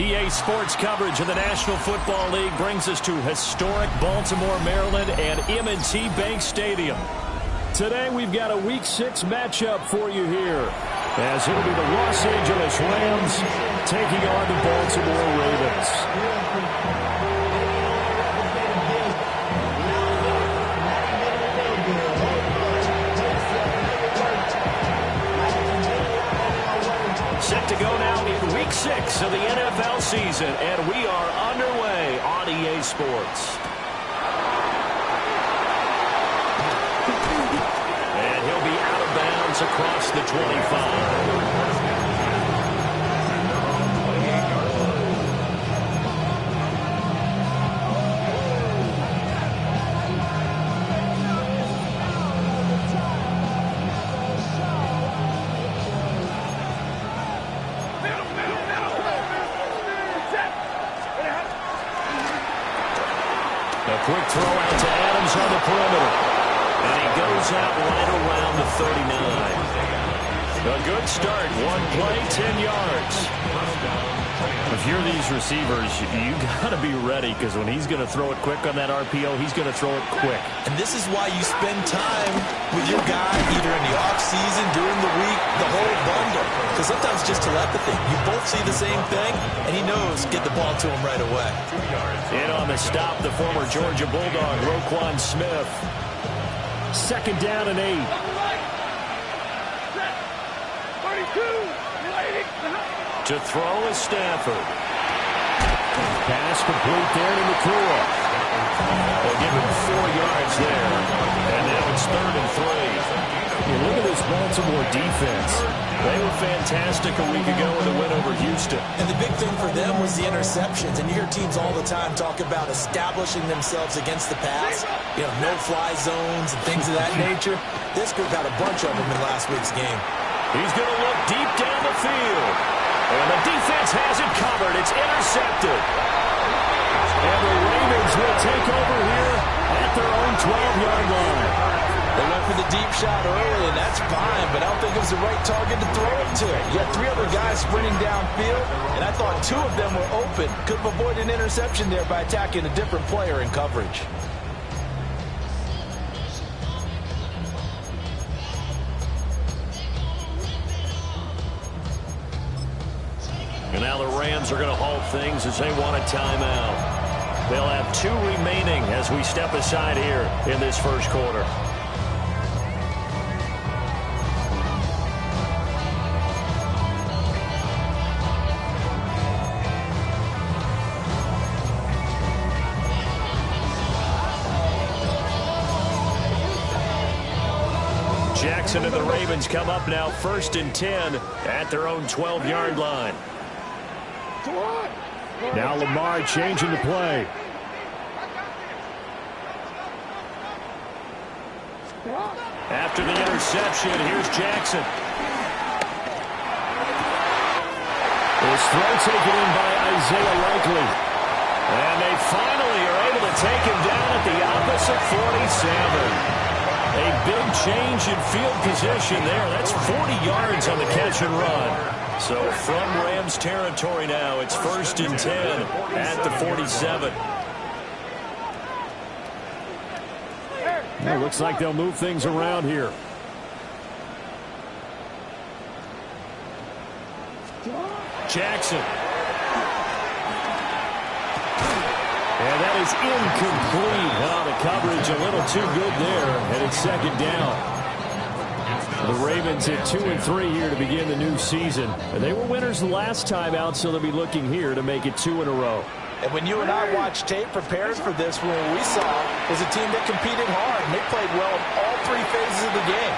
EA Sports coverage of the National Football League brings us to historic Baltimore, Maryland and M&T Bank Stadium. Today we've got a Week 6 matchup for you here, as it'll be the Los Angeles Rams taking on the Baltimore Ravens. Set to go now in Week 6 of the NFL season, and we are underway on EA Sports. And he'll be out of bounds across the 25. Quick throw out to Adams on the perimeter. And he goes out right around the 39. A good start. One play, 10 yards. If you're these receivers, you got to be ready, because when he's going to throw it quick on that RPO, he's going to throw it quick. And this is why you spend time with your guy either in the offseason, during the week, the whole bundle. Because sometimes just telepathy. You both see the same thing, and he knows get the ball to him right away. In on the stop, the former Georgia Bulldog, Roquan Smith. Second down and 8. To throw is Stafford. Pass complete there to Nakua. They'll give him 4 yards there. And now it's 3rd and 3. Look at this Baltimore defense. They were fantastic a week ago in the win over Houston. And the big thing for them was the interceptions. And you hear teams all the time talk about establishing themselves against the pass. You know, no-fly zones and things of that nature. This group had a bunch of them in last week's game. He's going to look deep down the field. And the defense has it covered. It's intercepted. And the Ravens will take over here at their own 12-yard line. They went for the deep shot early, and that's fine, but I don't think it was the right target to throw it to. You had 3 other guys sprinting downfield, and I thought 2 of them were open. Could have avoided an interception there by attacking a different player in coverage. And now the Rams are going to halt things as they want a timeout. They'll have 2 remaining as we step aside here in this first quarter. Jackson and the Ravens come up now 1st and 10 at their own 12-yard line. Now Lamar changing the play. After the interception, here's Jackson. His throw taken in by Isaiah Likely. And they finally are able to take him down at the opposite 47. A big change in field position there. That's 40 yards on the catch and run. So from Rams territory now, it's 1st and 10 at the 47. It looks like they'll move things around here. Jackson. And that is incomplete. Well, the coverage a little too good there, and it's 2nd down. The Ravens at 2 and 3 here to begin the new season. And they were winners the last time out, so they'll be looking here to make it 2 in a row. And when you and I watched tape prepared for this, what we saw was a team that competed hard, and they played well in all 3 phases of the game.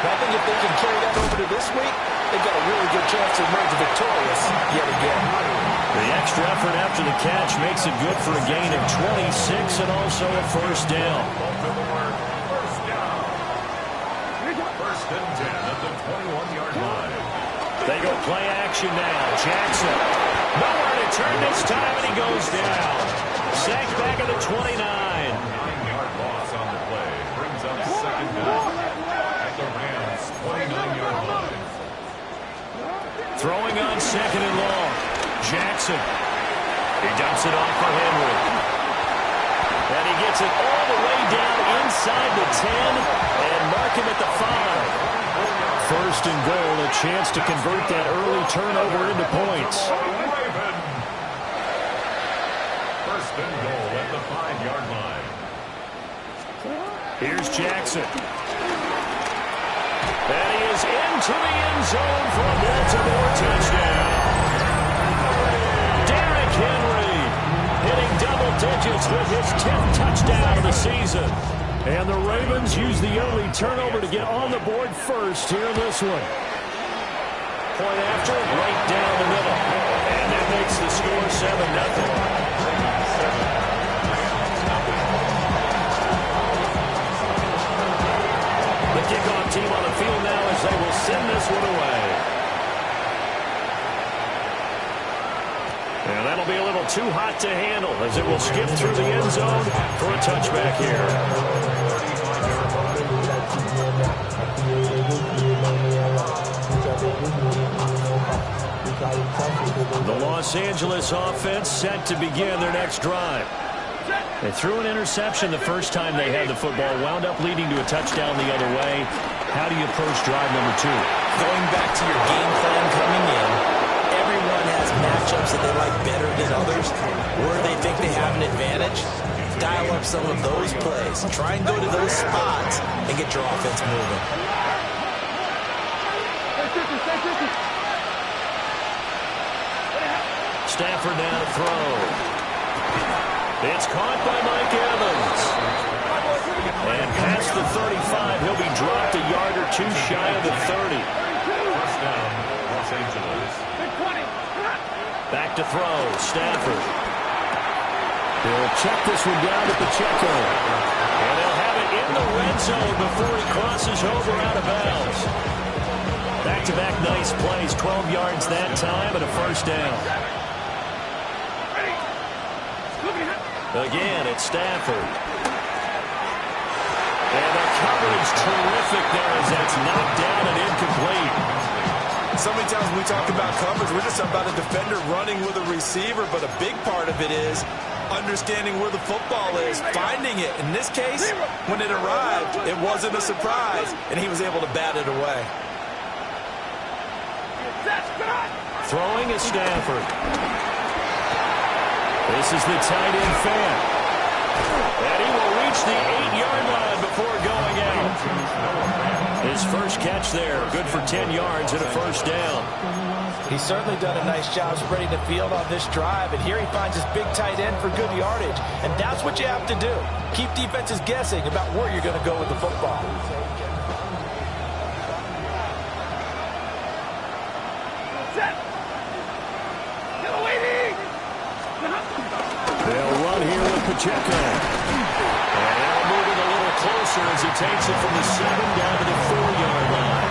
And I think if they can carry that over to this week, they've got a really good chance to emerge victorious yet again. The extra effort after the catch makes it good for a gain of 26 and also a 1st down. They go play action now. Jackson. Nowhere to turn this time, and he goes down. Sacked back at the 29. 9-yard loss on the play. Brings up 2nd down at the Rams' 29-yard line. Throwing on 2nd and long. Jackson Jackson. He dumps it off for Henry. And he gets it all the way down inside the 10 and mark him at the 5. First and goal, a chance to convert that early turnover into points. First and goal at the 5-yard line. Here's Jackson. And he is into the end zone for a Baltimore touchdown. Derrick Henry hitting double digits with his 10th touchdown of the season. And the Ravens use the early turnover to get on the board first here in this one. Point after, right down the middle. And that makes the score 7-0. The kickoff team on the field now as they will send this one away. And that'll be a little too hot to handle as it will skip through the end zone for a touchback here. The Los Angeles offense set to begin their next drive. They threw an interception the first time they had the football, wound up leading to a touchdown the other way. How do you approach drive number 2? Going back to your game plan coming in, everyone has matchups that they like better than others. Where they think they have an advantage, dial up some of those plays. Try and go to those spots and get your offense moving. Stafford now to throw. It's caught by Mike Evans. And past the 35, he'll be dropped a yard or two shy of the 30. First down, Los Angeles. Back to throw, Stafford. He'll check this one down to Pacheco. And they'll have it in the red zone before he crosses over out of bounds. Back-to-back nice plays, 12 yards that time and a first down. Again, it's Stafford. And the coverage terrific there as that's knocked down and incomplete. So many times when we talk about coverage, we're just about a defender running with a receiver, but a big part of it is understanding where the football is, finding it. In this case, when it arrived, it wasn't a surprise, and he was able to bat it away. Throwing is Stafford. This is the tight end fan. And he will reach the 8-yard line before going out. His first catch there, good for 10 yards and a first down. He's certainly done a nice job spreading the field on this drive, and here he finds his big tight end for good yardage. And that's what you have to do. Keep defenses guessing about where you're going to go with the football. They'll run here with Pacheco. And they'll move it a little closer as he takes it from the 7 down to the 4-yard line.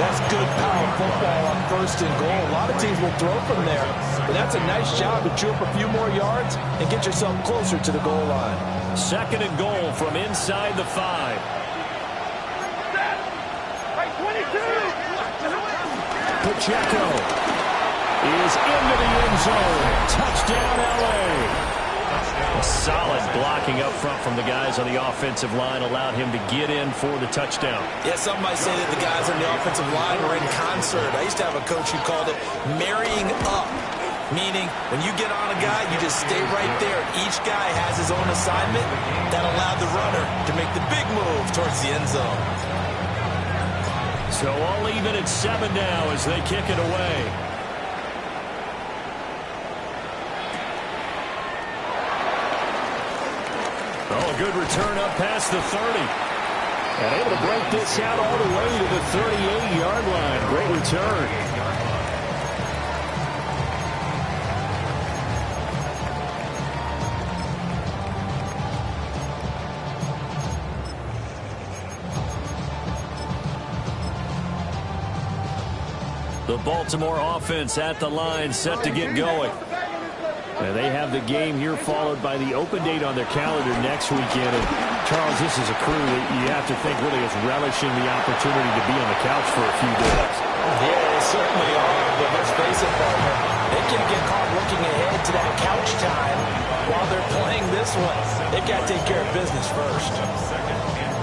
That's good power football on first and goal. A lot of teams will throw from there, but that's a nice job to chew up a few more yards and get yourself closer to the goal line. Second and goal from inside the 5. Pacheco is into the end zone. Touchdown, L.A. A solid blocking up front from the guys on the offensive line allowed him to get in for the touchdown. Yeah, some might say that the guys on the offensive line were in concert. I used to have a coach who called it marrying up, meaning when you get on a guy, you just stay right there. Each guy has his own assignment that allowed the runner to make the big move towards the end zone. So all even at 7 now as they kick it away. Oh, a good return up past the 30. And able to break this out all the way to the 38-yard line. Great return. The Baltimore offense at the line set to get going. And they have the game here followed by the open date on their calendar next weekend. And Charles, this is a crew that you have to think really is relishing the opportunity to be on the couch for a few days. Yeah, they certainly are. But let's face it, partner, they can get caught looking ahead to that couch time while they're playing this one. They've got to take care of business first.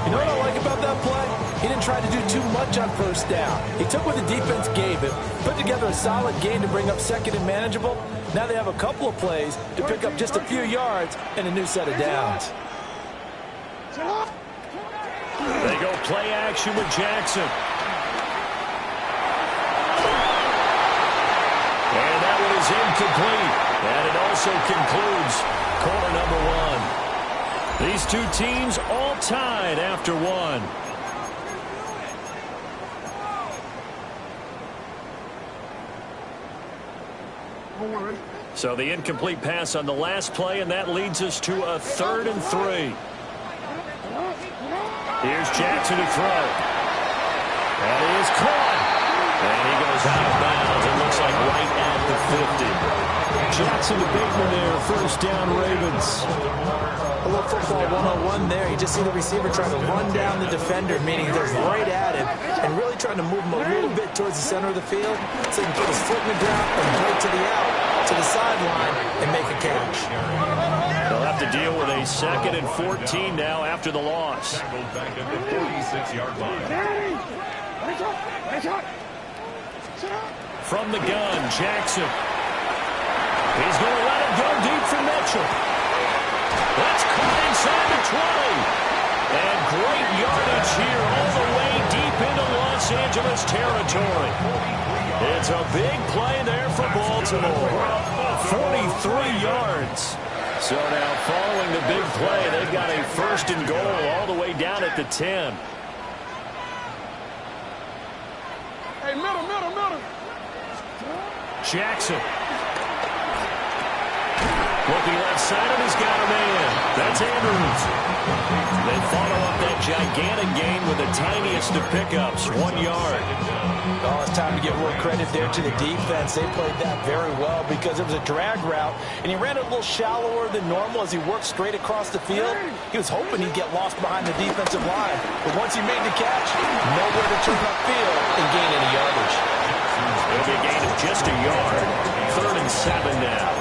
You know what I like about that play? He didn't try to do too much on first down. He took what the defense gave him, put together a solid game to bring up second and manageable. Now they have a couple of plays to pick up just a few yards and a new set of downs. They go play action with Jackson. And that one is incomplete. And it also concludes quarter number one. These two teams all tied after one. So the incomplete pass on the last play, and that leads us to a 3rd and 3. Here's Jackson to throw. And he is caught. And he goes out of bounds. It looks like right at the 50. Jackson to Bateman there. First down, Ravens. A little football 101 there. You just see the receiver trying to run down the defender, meaning they're right at him, and really trying to move him a little bit towards the center of the field so he can put his foot in the ground and break to the out, to the sideline, and make a catch. They'll have to deal with a 2nd and 14 now after the loss. Tackled back at the 46-yard line. From the gun, Jackson. He's going to let it go deep for Mitchell. That's caught inside the 20. And great yardage here all the way deep into Los Angeles territory. It's a big play there for Baltimore. 43 yards. So now following the big play, they've got a 1st and goal all the way down at the 10. Hey, middle. Jackson. Looking left side, and he's got a man. That's Andrews. They follow up that gigantic gain with the tiniest of pickups, 1 yard. Oh, it's time to give a little credit there to the defense. They played that very well because it was a drag route, and he ran it a little shallower than normal as he worked straight across the field. He was hoping he'd get lost behind the defensive line, but once he made the catch, nowhere to turn upfield and gain any yardage. It'll be a gain of just a yard. 3rd and 7 now.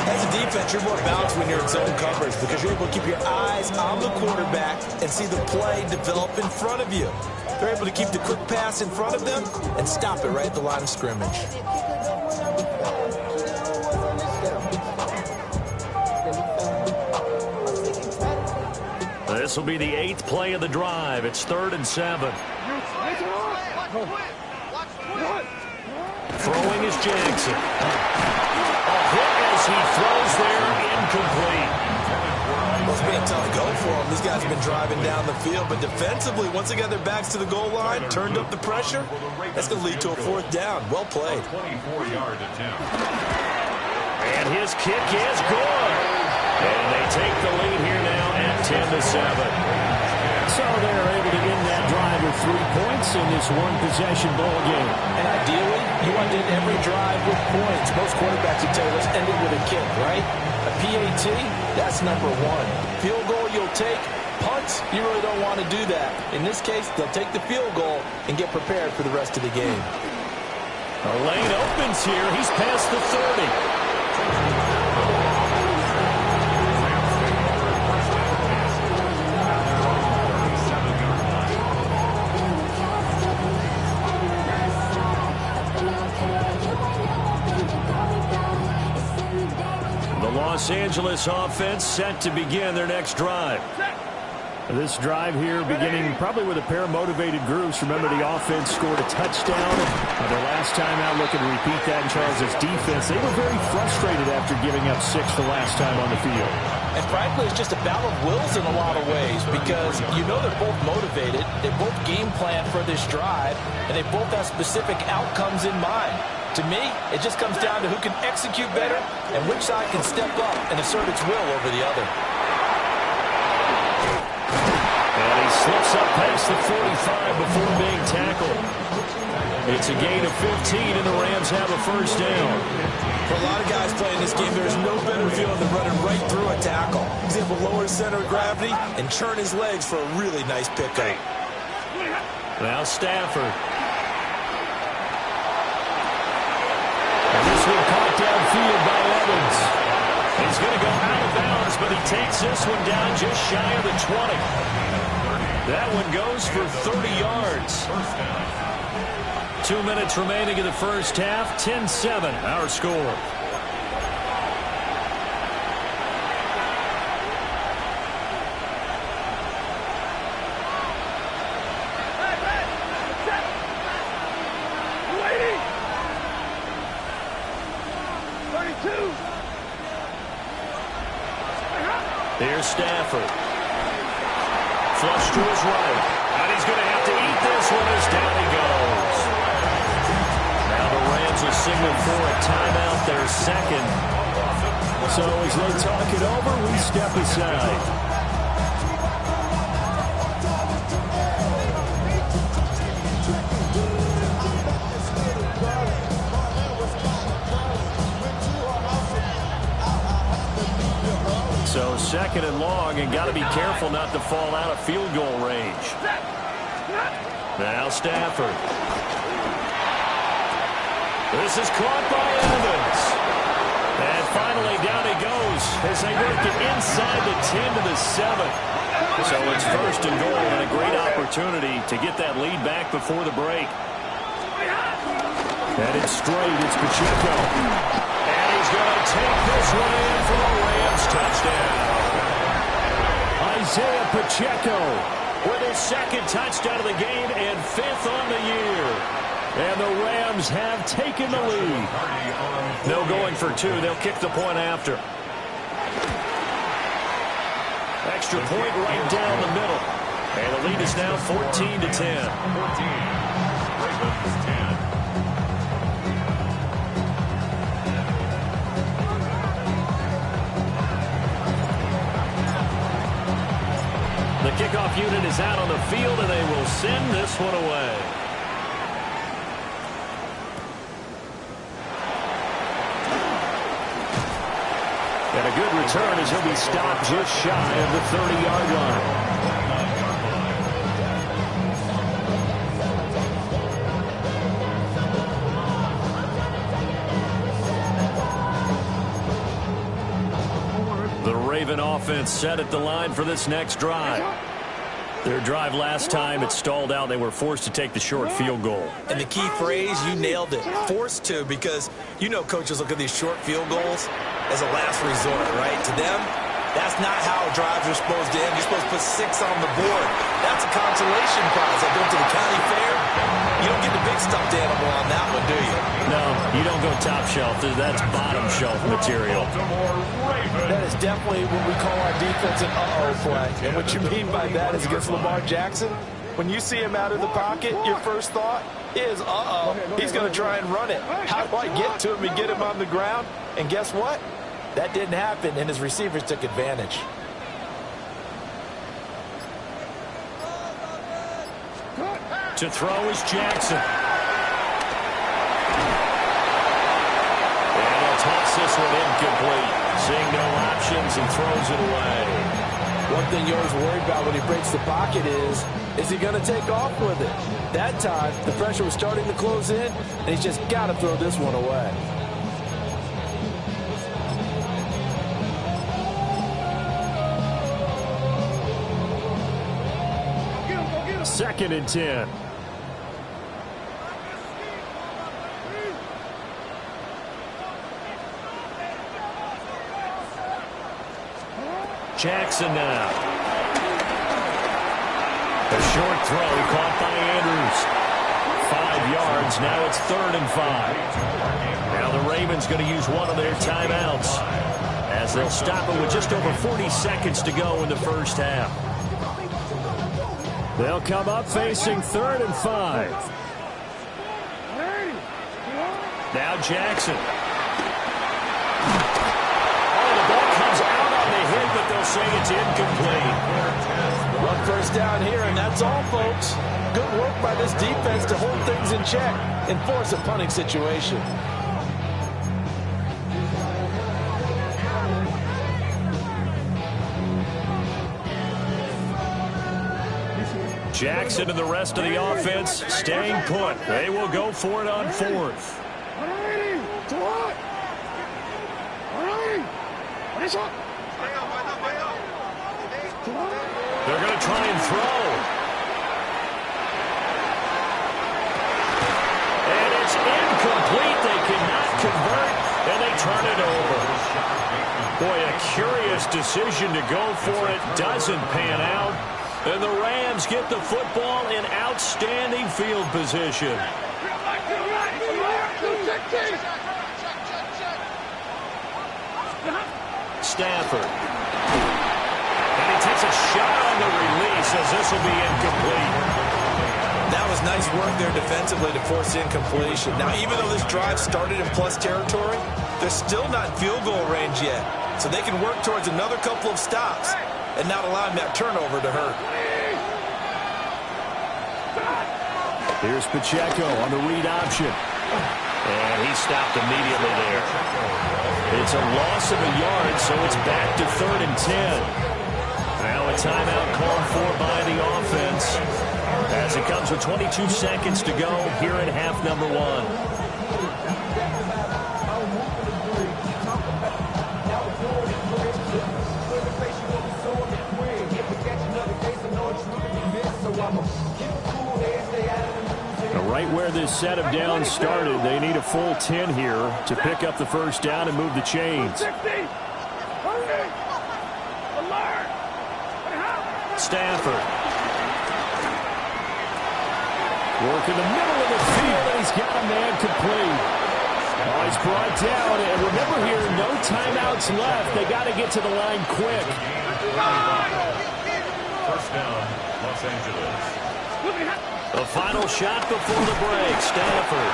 As a defense, you're more balanced when you're in zone coverage because you're able to keep your eyes on the quarterback and see the play develop in front of you. They're able to keep the quick pass in front of them and stop it right at the line of scrimmage. This will be the 8th play of the drive. It's 3rd and 7. Throwing is Jackson. A hit as he throws there, incomplete. Well, it's been a tough go for them. These guys have been driving down the field, but defensively, once they got their backs to the goal line, turned up the pressure, that's going to lead to a 4th down. Well played. 24-yard attempt. And his kick is good. And they take the lead here now at 10-7. So they're able to end that drive with 3 points in this one-possession ball game. And ideally, you want to end every drive with points. Most quarterbacks would tell us end it with a kick, right? A PAT, that's number 1. Field goal you'll take. Punts, you really don't want to do that. In this case, they'll take the field goal and get prepared for the rest of the game. A lane opens here. He's past the 30. Los Angeles offense set to begin their next drive. This drive here beginning probably with a pair of motivated groups. Remember, the offense scored a touchdown. Their last time out, looking to repeat that in Charles' defense. They were very frustrated after giving up 6 the last time on the field. And frankly, it's just a battle of wills in a lot of ways because you know they're both motivated. They both game plan for this drive, and they both have specific outcomes in mind. To me, it just comes down to who can execute better and which side can step up and assert its will over the other. And he slips up past the 45 before being tackled. It's a gain of 15, and the Rams have a 1st down. For a lot of guys playing this game, there is no better feeling than running right through a tackle. He's able to lower his center of gravity and churn his legs for a really nice pickup. Now Stafford. field by Evans. He's going to go out of bounds, but he takes this one down just shy of the 20. That one goes for 30 yards. 2 minutes remaining in the first half. 10-7, our score. Here's Stafford. Flush to his right. And he's going to have to eat this one as down he goes. Now the Rams will signal for a timeout, their second. So as they talk it over, we step aside. So second and long, and got to be careful not to fall out of field goal range. Now Stafford. This is caught by Evans. And finally down he goes as they work it inside the 10 to the 7. So it's first and goal and a great opportunity to get that lead back before the break. And it's straight. It's Pacheco. And he's going to take this one in for a Rams touchdown. Isaiah Pacheco with his second touchdown of the game and 5th on the year. And the Rams have taken the lead. No going for 2. They'll kick the point after. Extra point right down the middle. And the lead is now 14-10. 14. Ravens 10. The kickoff unit is out on the field, and they will send this one away. And a good return as he'll be stopped just shy of the 30-yard line. The Raven offense set at the line for this next drive. Their drive last time, it stalled out. They were forced to take the short field goal. And the key phrase, you nailed it. Forced to, because you know coaches look at these short field goals as a last resort, right? To them, that's not how drives are supposed to end. You're supposed to put 6 on the board. That's a consolation prize. Like going to the county fair, you don't get the big stuffed animal on that one, do you? No, you don't go top shelf. That's bottom shelf material. That is definitely what we call our defense an uh-oh play. And what you mean by that is against Lamar Jackson, when you see him out of the pocket, your first thought is, uh-oh, he's going to try and run it. How do I get to him and get him on the ground? And guess what? That didn't happen, and his receivers took advantage. To throw is Jackson. And he'll toss this one incomplete. Seeing no options and throws it away. One thing you're always worried about when he breaks the pocket is he going to take off with it? That time, the pressure was starting to close in, and he's just got to throw this one away. Second and 10. Jackson now. A short throw caught by Andrews. 5 yards. Now it's 3rd and 5. Now the Ravens going to use one of their timeouts as they'll stop it with just over 40 seconds to go in the first half. They'll come up facing 3rd and 5. Now Jackson. Oh, the ball comes out on the hit, but they'll say it's incomplete. One first down here, and that's all, folks. Good work by this defense to hold things in check and force a punting situation. Jackson and the rest of the offense staying put. They will go for it on 4th. They're going to try and throw. And it's incomplete. They cannot convert, and they turn it over. Boy, a curious decision to go for it. Doesn't pan out. And the Rams get the football in outstanding field position. Stafford. And he takes a shot on the release as this will be incomplete. That was nice work there defensively to force incompletion. Now, even though this drive started in plus territory, they're still not in field goal range yet. So they can work towards another couple of stops and not allowing that turnover to hurt. Here's Pacheco on the read option. And he stopped immediately there. It's a loss of a yard, so it's back to 3rd and 10. Now a timeout called for by the offense as it comes with 22 seconds to go here in half number 1. Right where this set of downs started, they need a full 10 here to pick up the first down and move the chains. Stafford. Work in the middle of the field, and he's got a man complete. Oh, he's brought down, and remember here, no timeouts left. They got to get to the line quick. First down, Los Angeles. The final shot before the break, Stafford.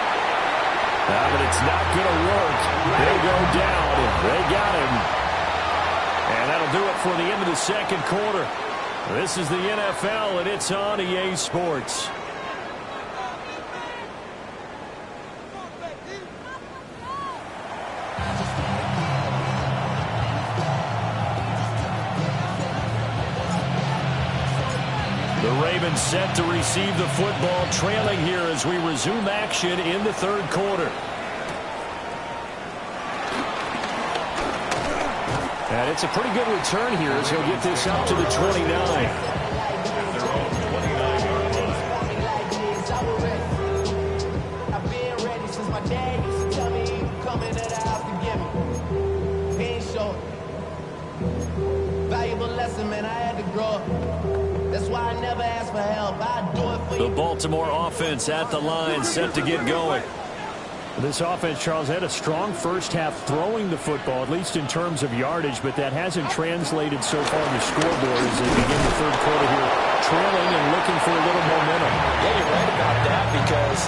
But it's not going to work. They'll go down, and they got him. And that'll do it for the end of the second quarter. This is the NFL, and it's on EA Sports. The Ravens set to receive the football, trailing here as we resume action in the third quarter. And it's a pretty good return here as he'll get this up to the 29. I've been ready since my dad used to tell me he would come into the house to get me. He ain't short. Valuable lesson, man, I had to grow up. That's why I never ask for help. I do it for you. The Baltimore offense at the line, set to get going. This offense, Charles, had a strong first half throwing the football, at least in terms of yardage, but that hasn't translated so far on the scoreboard as they begin the third quarter here, trailing and looking for a little momentum. Yeah, you're right about that because,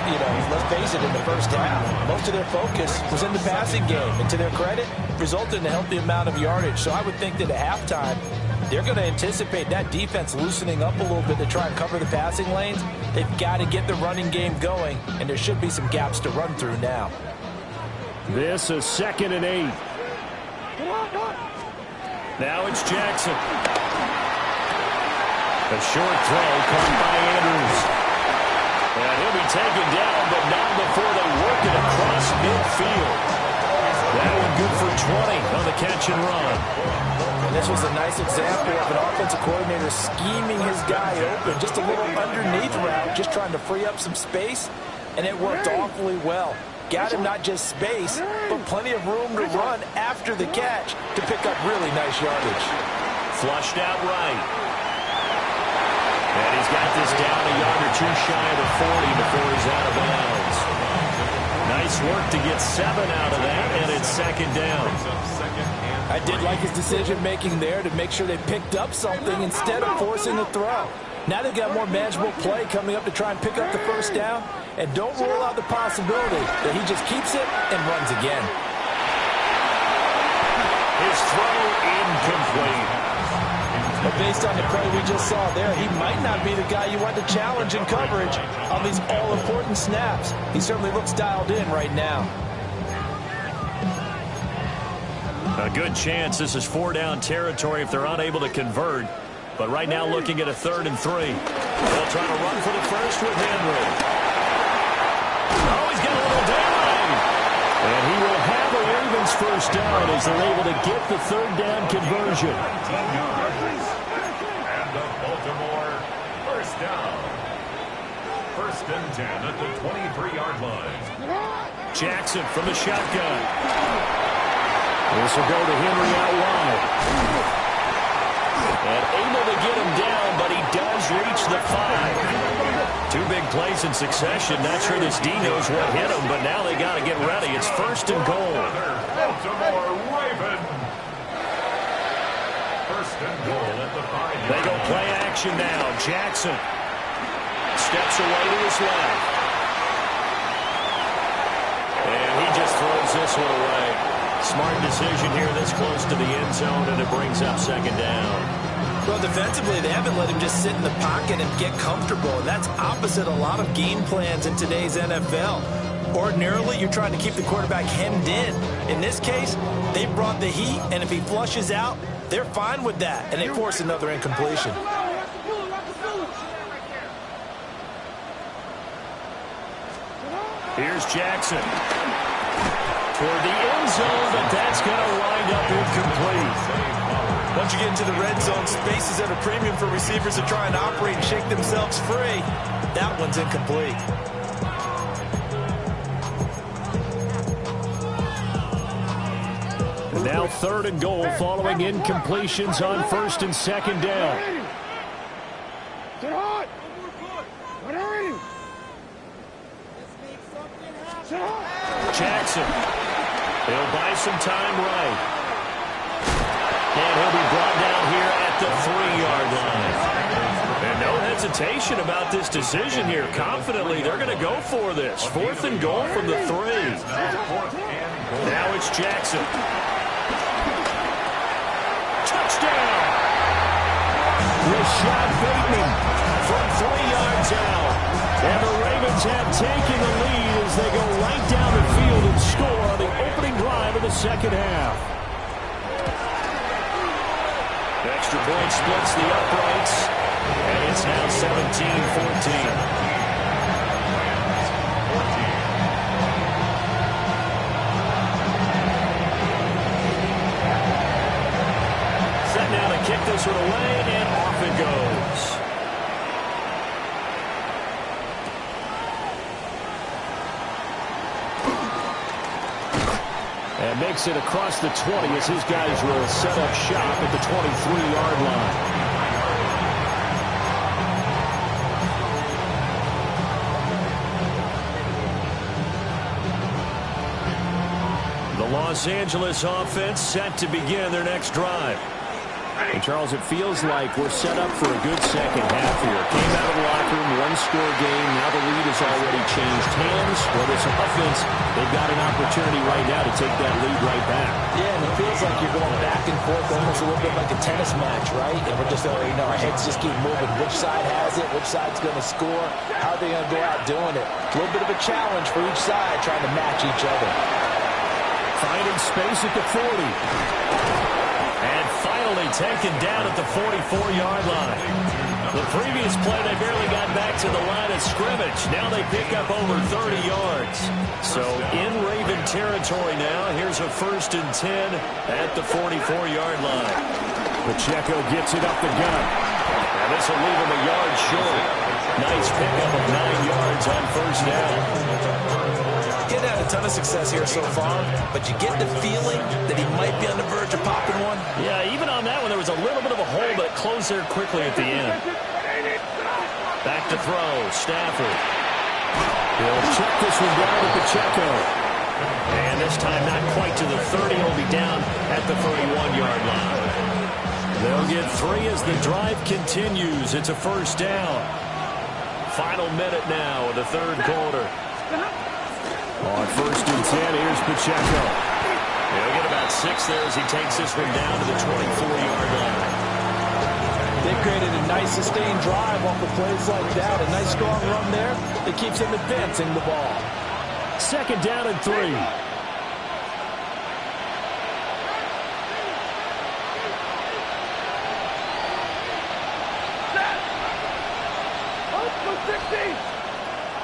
let's face it, in the first half, most of their focus was in the passing game. And to their credit, resulted in a healthy amount of yardage. So I would think that at halftime, they're going to anticipate that defense loosening up a little bit to try and cover the passing lanes. They've got to get the running game going, and there should be some gaps to run through now. This is 2nd and 8. Now it's Jackson. A short throw caught by Andrews. And he'll be taken down, but not before they work it across midfield. That one good for 20 on the catch and run. And this was a nice example of an offensive coordinator scheming his guy open. Just a little underneath route, just trying to free up some space, and it worked awfully well. Got him not just space, but plenty of room to run after the catch to pick up really nice yardage. Flushed out right. And he's got this down a yard or two shy of the 40 before he's out of bounds. Nice work to get 7 out of that, and it's 2nd down. I did like his decision-making there to make sure they picked up something instead of forcing the throw. Now they've got more manageable play coming up to try and pick up the first down, and don't rule out the possibility that he just keeps it and runs again. His throw incomplete. But based on the play we just saw there, he might not be the guy you want to challenge in coverage on these all-important snaps. He certainly looks dialed in right now. A good chance this is 4-down territory if they're unable to convert. But right now looking at a 3rd and 3. They'll try to run for the first with Henry. Oh, he's got a little daylight. And he will have a Ravens Ravens first down as they're able to get the third down conversion. 19 yards. And the Baltimore first down. First and 10 at the 23-yard line. Jackson from the shotgun. This will go to Henry out wide. And able to get him down, but he does reach the 5. Two big plays in succession. Not sure this D knows what hit him, but now they got to get ready. It's first and goal. Baltimore Ravens. First and goal at the 5-yard line. They go play action now. Jackson steps away to his left. And he just throws this one away. Smart decision here this close to the end zone, and it brings up second down. Well, defensively, they haven't let him just sit in the pocket and get comfortable. And that's opposite a lot of game plans in today's NFL. Ordinarily, you're trying to keep the quarterback hemmed in. In this case, they brought the heat, and if he flushes out, they're fine with that, and they force another incompletion. Here's Jackson. Toward the end zone, but that's going to wind up incomplete. Once you get into the red zone, space is at a premium for receivers to try and operate and shake themselves free. That one's incomplete. And now third and goal following incompletions on first and second down. Get hot! Jackson. He'll buy some time right. And he'll be brought down here at the 3-yard line. And no hesitation about this decision here. Confidently, they're going to go for this. Fourth and goal from the 3. Now it's Jackson. Touchdown! Rashad Bateman from 3 yards out. And the Ravens have taken the lead as they go right down the field and score on the opening drive of the second half. Extra point splits the uprights, and it's now 17-14. Set now to kick this one away, and off it goes. And makes it across the 20 as his guys will set up shop at the 23-yard line. The Los Angeles offense set to begin their next drive. And Charles, it feels like we're set up for a good second half here. Came out of the locker room, one-score game. Now the lead has already changed hands. Well, this offense, they've got an opportunity right now to take that lead right back. Yeah, and it feels like you're going back and forth, almost a little bit like a tennis match, right? And we're just, our heads just keep moving. Which side has it? Which side's going to score? How are they going to go out doing it? A little bit of a challenge for each side, trying to match each other. Finding space at the 40. And finally taken down at the 44-yard line. The previous play, they barely got back to the line of scrimmage. Now they pick up over 30 yards. So in Raven territory now, here's a 1st and 10 at the 44-yard line. Pacheco gets it up the gut. And this will leave him a yard short. Nice pickup of 9 yards on first down. He's had a ton of success here so far, but you get the feeling that he might be on the verge of popping one. Yeah, even on that one, there was a little bit of a hole, but it closed there quickly at the end. Back to throw, Stafford. He'll check this one down to Pacheco. And this time not quite to the 30. He'll be down at the 31-yard line. They'll get 3 as the drive continues. It's a first down. Final minute now of the third quarter. On 1st and 10, here's Pacheco. He'll get about 6 there as he takes this one down to the 24-yard line. They've created a nice sustained drive off of plays like that. A nice strong run there that keeps him advancing the ball. 2nd down and 3.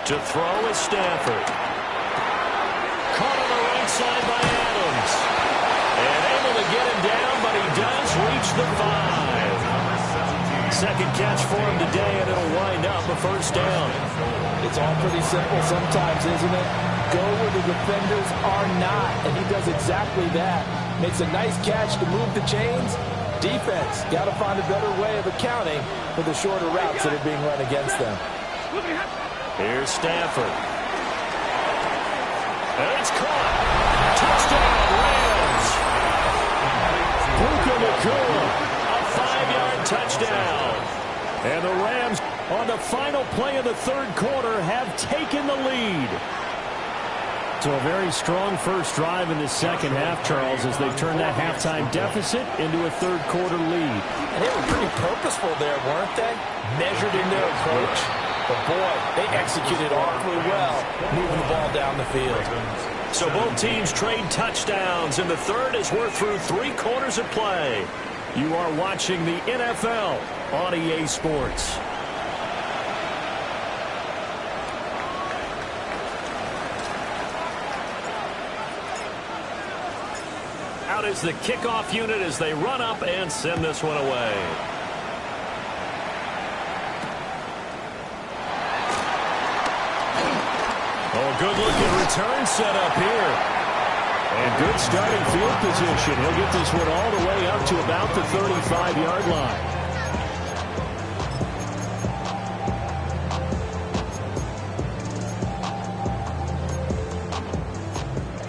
To throw is Stafford. Caught on the right side by Adams. the 5. Second catch for him today, and it'll wind up a first down. It's all pretty simple sometimes, isn't it? Go where the defenders are not, and he does exactly that. Makes a nice catch to move the chains. Defense, got to find a better way of accounting for the shorter routes that are being run against them. Here's Stafford. And it's caught. Touchdown, Rams. Puka Nacua, a 5-yard touchdown. And the Rams, on the final play of the third quarter, have taken the lead. So a very strong first drive in the second half, Charles, as they've turned that halftime deficit into a third quarter lead. And they were pretty purposeful there, weren't they? Measured in their approach. But boy, they executed awfully well, moving the ball down the field. So both teams trade touchdowns, and the third as we're through 3 quarters of play. You are watching the NFL on EA Sports. Out is the kickoff unit as they run up and send this one away. Oh, good-looking return set up here. And good starting field position. He'll get this one all the way up to about the 35-yard line.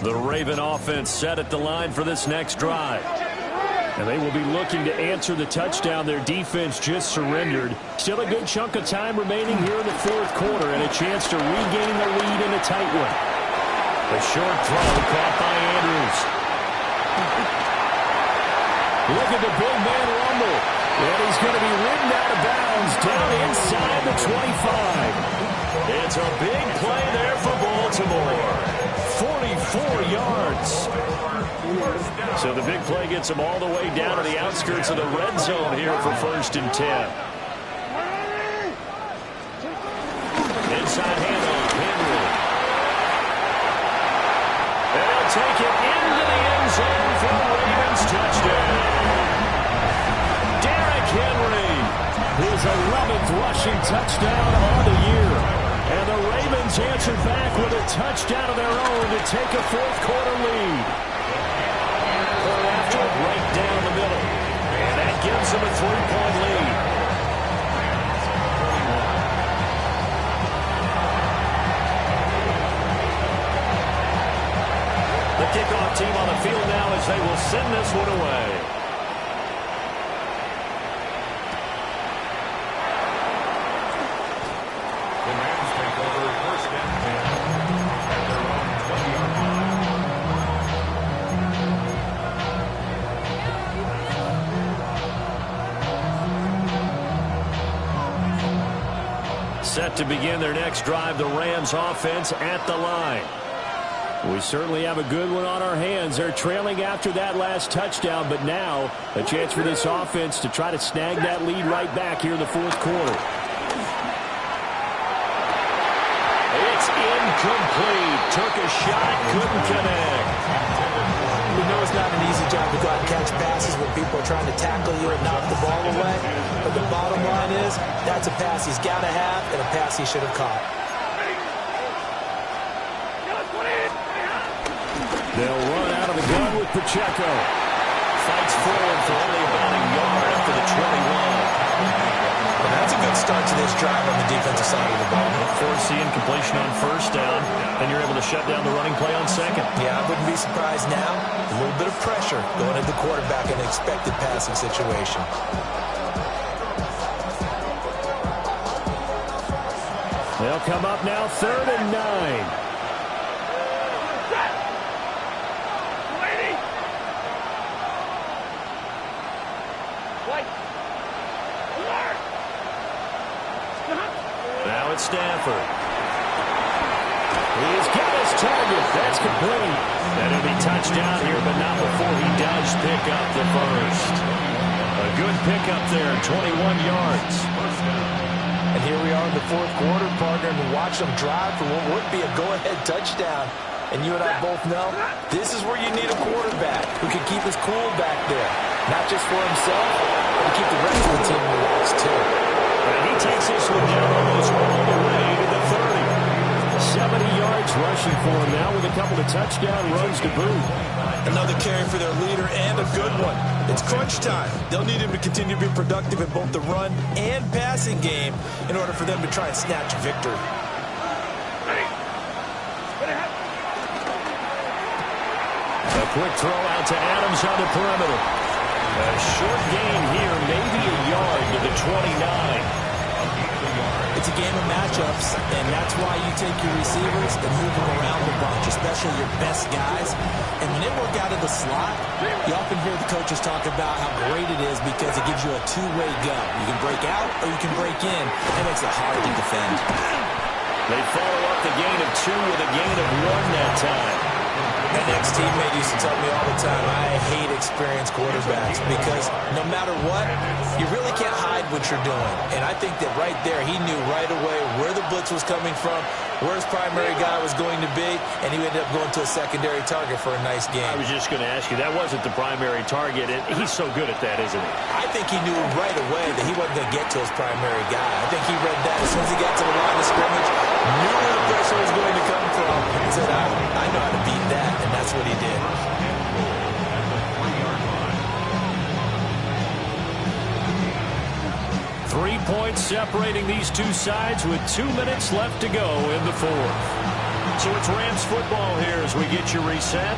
The Raven offense set at the line for this next drive. And they will be looking to answer the touchdown their defense just surrendered. Still a good chunk of time remaining here in the fourth quarter and a chance to regain the lead in a tight one. A short throw caught by Andrews. Look at the big man rumble. And he's going to be ridden out of bounds down inside the 25. It's a big play there for Baltimore. 44 yards. So the big play gets them all the way down to the outskirts of the red zone here for 1st and 10. Inside handoff, Henry. They'll take it into the end zone for the Ravens touchdown. Derrick Henry, his 11th rushing touchdown on the year. And the Ravens answer back with a touchdown of their own to take a fourth quarter lead. Going after it right down the middle. And that gives them a 3-point lead. The kickoff team on the field now as they will send this one away. Set to begin their next drive, the Rams offense at the line. We certainly have a good one on our hands. They're trailing after that last touchdown, but now a chance for this offense to try to snag that lead right back here in the fourth quarter. It's incomplete. Took a shot, couldn't connect. We know it's not an easy job to go out and catch passes when people are trying to tackle you and knock the ball away. But the bottom line is, that's a pass he's got to have and a pass he should have caught. They'll run out of the gun with Pacheco. Fights forward for only about a yard after the 21. Well, that's a good start to this drive on the defensive side of the ball. Forcing completion on first down, and you're able to shut down the running play on second. Yeah, I wouldn't be surprised now. A little bit of pressure going at the quarterback in an expected passing situation. They'll come up now 3rd and 9. Now it's Stafford. He's got his target. That's complete. And he'll be touched down here, but not before he does pick up the first. A good pickup there, 21 yards. And here we are in the fourth quarter, partner, and watch them drive for what would be a go-ahead touchdown. And you and I both know this is where you need a quarterback who can keep his cool back there. Not just for himself, but to keep the rest of the team relaxed too. And he takes this one down almost all the way to the 30. 70 yards rushing for him now with a couple of touchdown runs to boot. Another carry for their leader and a good one. It's crunch time. They'll need him to continue to be productive in both the run and passing game in order for them to try and snatch a victory. A quick throw out to Adams on the perimeter. A short gain here, maybe a yard to the 29. It's a game of matchups, and that's why you take your receivers and move them around a bunch, especially your best guys. And when they work out of the slot, you often hear the coaches talk about how great it is because it gives you a two-way go. You can break out or you can break in. It makes it hard to defend. They follow up the gain of 2 with a gain of 1 that time. My ex-teammate used to tell me all the time, I hate experienced quarterbacks because no matter what, you really can't hide what you're doing. And I think that right there, he knew right away where the blitz was coming from, where his primary guy was going to be, and he ended up going to a secondary target for a nice game. I was just going to ask you, that wasn't the primary target, and he's so good at that, isn't he? I think he knew right away that he wasn't going to get to his primary guy. I think he read that as soon as he got to the line of scrimmage, knew where the pressure was going to come from, and said, I know how to beat that, and that's what he did. Three points separating these two sides with 2 minutes left to go in the fourth. So it's Rams football here as we get you reset.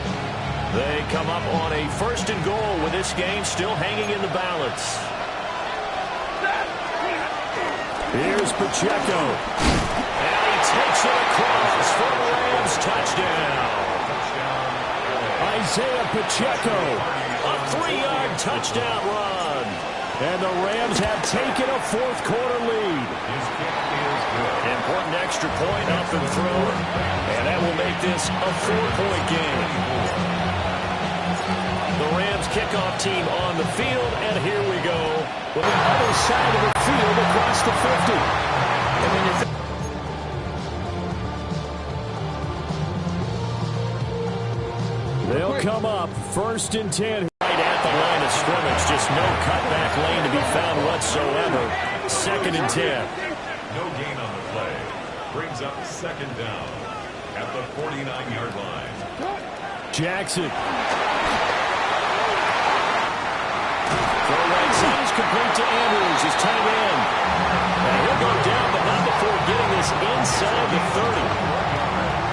They come up on a 1st and goal with this game still hanging in the balance. Here's Pacheco. And he takes it across for the Rams touchdown. Isaiah Pacheco, a 3-yard touchdown run. And the Rams have taken a 4th quarter lead. Important extra point up and thrown. And that will make this a 4-point game. The Rams kickoff team on the field. And here we go. With the other side of the field across the 50. And when you're they'll come up 1st and 10. Right at the line of scrimmage. Just no cutback lane to be found whatsoever. 2nd and 10. No gain on the play. Brings up 2nd down at the 49-yard line. Jackson. Throw right side is complete to Andrews. His tight end. And he'll go down, but not before getting this inside the 30.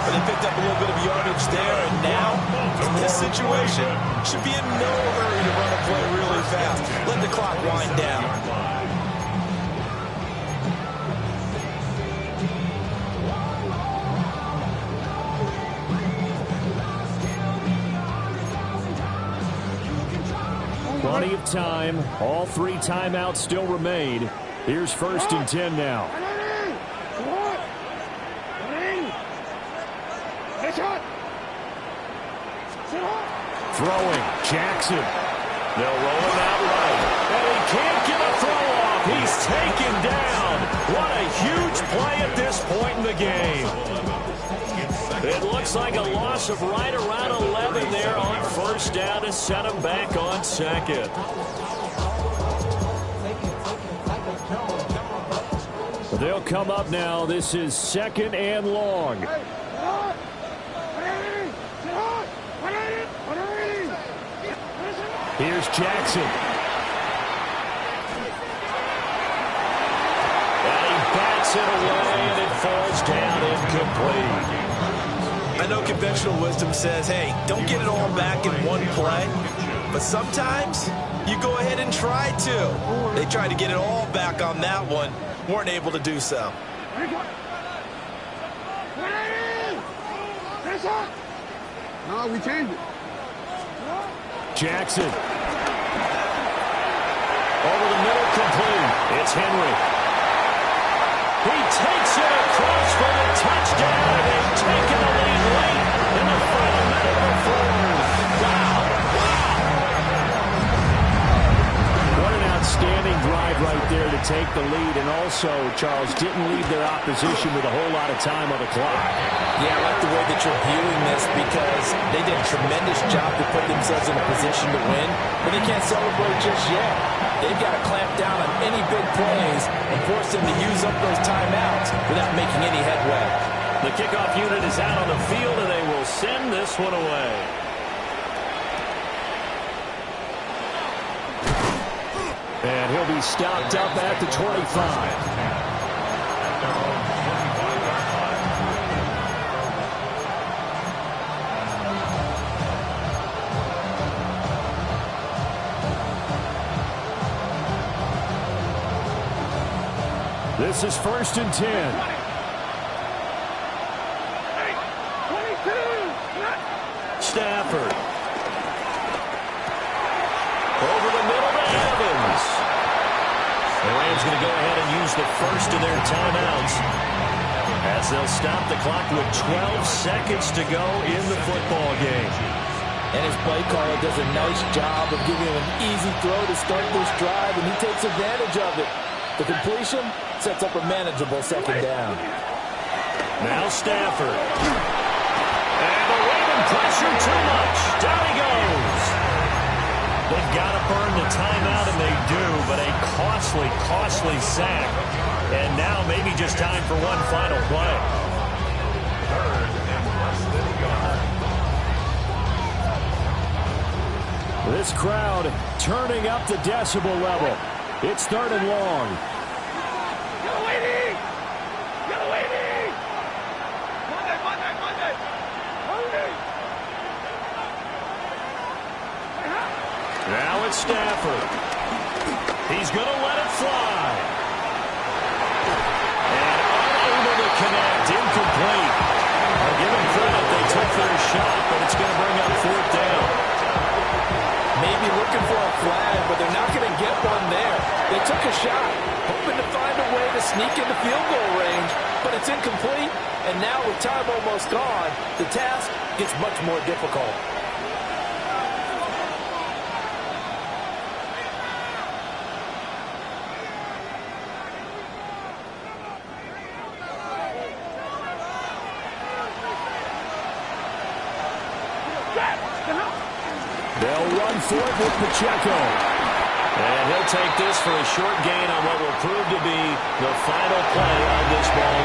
But they picked up a little bit of yardage there, and now, in this situation, should be in no hurry to run a play really fast. Let the clock wind down. Plenty of time. All 3 timeouts still remain. Here's 1st and 10 now. Throwing, Jackson. They'll roll him out right. And he can't get a throw off. He's taken down. What a huge play at this point in the game. It looks like a loss of right around 11 there on 1st down to set him back on 2nd. They'll come up now. This is 2nd and long. Here's Jackson. And he bats it away, and it falls down incomplete. I know conventional wisdom says, hey, don't get it all back in one play. But sometimes you go ahead and try to. They tried to get it all back on that one. Weren't able to do so. No, we changed it. Jackson. Over the middle, complete. It's Henry. He takes it across for the touchdown, and they've taken the lead late in the final minute of the fourth. Wow. What an outstanding drive right there to take the lead, and also, Charles, didn't leave their opposition with a whole lot of time on the clock. Yeah, I like the way that you're viewing this because they did a tremendous job to put themselves in a position to win, but they can't celebrate just yet. They've got to clamp down on any big plays and force them to use up those timeouts without making any headway. The kickoff unit is out on the field, and they will send this one away. And he'll be stopped up at the 25. This is 1st and 10. Stafford. Over the middle to Evans. The Rams going to go ahead and use the first of their timeouts as they'll stop the clock with 12 seconds to go in the football game. And his play caller does a nice job of giving him an easy throw to start this drive, and he takes advantage of it. The completion sets up a manageable 2nd down. Now Stafford. And the Raven pressure too much. Down he goes. They've got to burn the timeout, and they do, but a costly, costly sack. And now maybe just time for one final play. 3rd and less than a yard. This crowd turning up the decibel level. It's 3rd and long. Now it's Stafford. He's going to let it fly. And unable to connect. Incomplete. I'll give them credit. They took their shot, but it's going to bring up 4th down. Maybe looking for a flag, but they're not going to get one there. They took a shot, hoping to find a way to sneak into field goal range, but it's incomplete. And now with time almost gone, the task gets much more difficult. They'll run for it with Pacheco. And he'll take this for a short gain on what will prove to be the final play of this ball